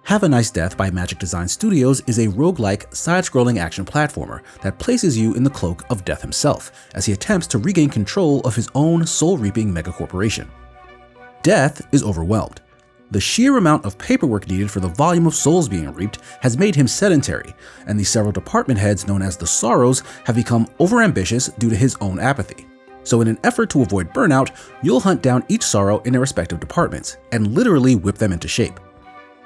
Have a Nice Death by Magic Design Studios is a roguelike, side-scrolling action platformer that places you in the cloak of Death himself as he attempts to regain control of his own soul-reaping megacorporation. Death is overwhelmed. The sheer amount of paperwork needed for the volume of souls being reaped has made him sedentary, and the several department heads known as the Sorrows have become overambitious due to his own apathy. So in an effort to avoid burnout, you'll hunt down each Sorrow in their respective departments and literally whip them into shape.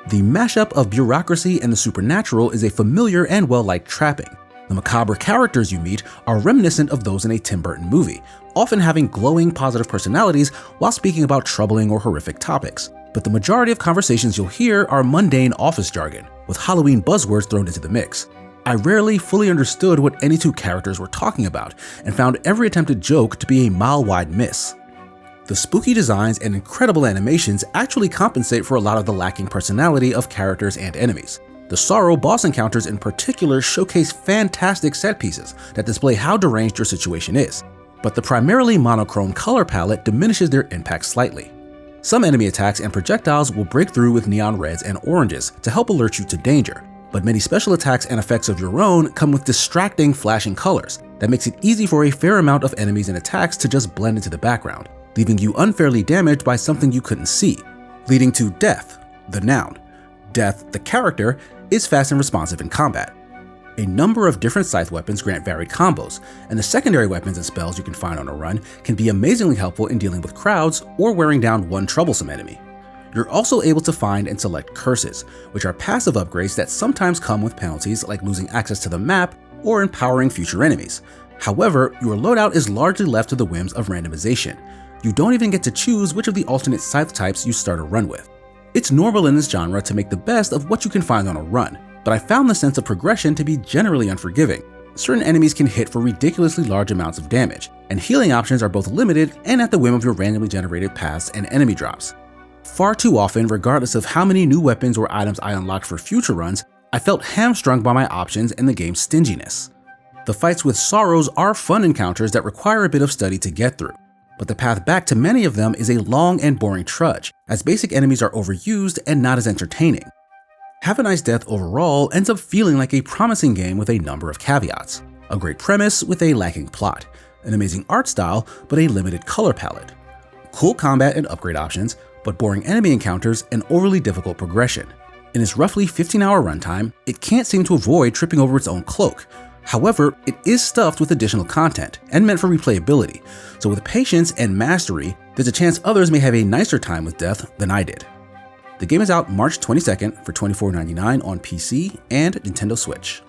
The mashup of bureaucracy and the supernatural is a familiar and well-liked trapping. The macabre characters you meet are reminiscent of those in a Tim Burton movie, often having glowing positive personalities while speaking about troubling or horrific topics. But the majority of conversations you'll hear are mundane office jargon, with Halloween buzzwords thrown into the mix. I rarely fully understood what any two characters were talking about, and found every attempted joke to be a mile-wide miss. The spooky designs and incredible animations actually compensate for a lot of the lacking personality of characters and enemies. The Sorrow boss encounters in particular showcase fantastic set pieces that display how deranged your situation is, but the primarily monochrome color palette diminishes their impact slightly. Some enemy attacks and projectiles will break through with neon reds and oranges to help alert you to danger, but many special attacks and effects of your own come with distracting flashing colors that makes it easy for a fair amount of enemies and attacks to just blend into the background, leaving you unfairly damaged by something you couldn't see, leading to Death, the noun. Death, the character, is fast and responsive in combat. A number of different scythe weapons grant varied combos, and the secondary weapons and spells you can find on a run can be amazingly helpful in dealing with crowds or wearing down one troublesome enemy. You're also able to find and select curses, which are passive upgrades that sometimes come with penalties like losing access to the map or empowering future enemies. However, your loadout is largely left to the whims of randomization. You don't even get to choose which of the alternate scythe types you start a run with. It's normal in this genre to make the best of what you can find on a run, but I found the sense of progression to be generally unforgiving. Certain enemies can hit for ridiculously large amounts of damage, and healing options are both limited and at the whim of your randomly generated paths and enemy drops. Far too often, regardless of how many new weapons or items I unlocked for future runs, I felt hamstrung by my options and the game's stinginess. The fights with Sorrows are fun encounters that require a bit of study to get through, but the path back to many of them is a long and boring trudge, as basic enemies are overused and not as entertaining. Have a Nice Death overall ends up feeling like a promising game with a number of caveats. A great premise with a lacking plot, an amazing art style but a limited color palette, cool combat and upgrade options, but boring enemy encounters and overly difficult progression. In its roughly 15-hour runtime, it can't seem to avoid tripping over its own cloak. However, it is stuffed with additional content and meant for replayability, so with patience and mastery, there's a chance others may have a nicer time with Death than I did. The game is out March 22nd for $24.99 on PC and Nintendo Switch.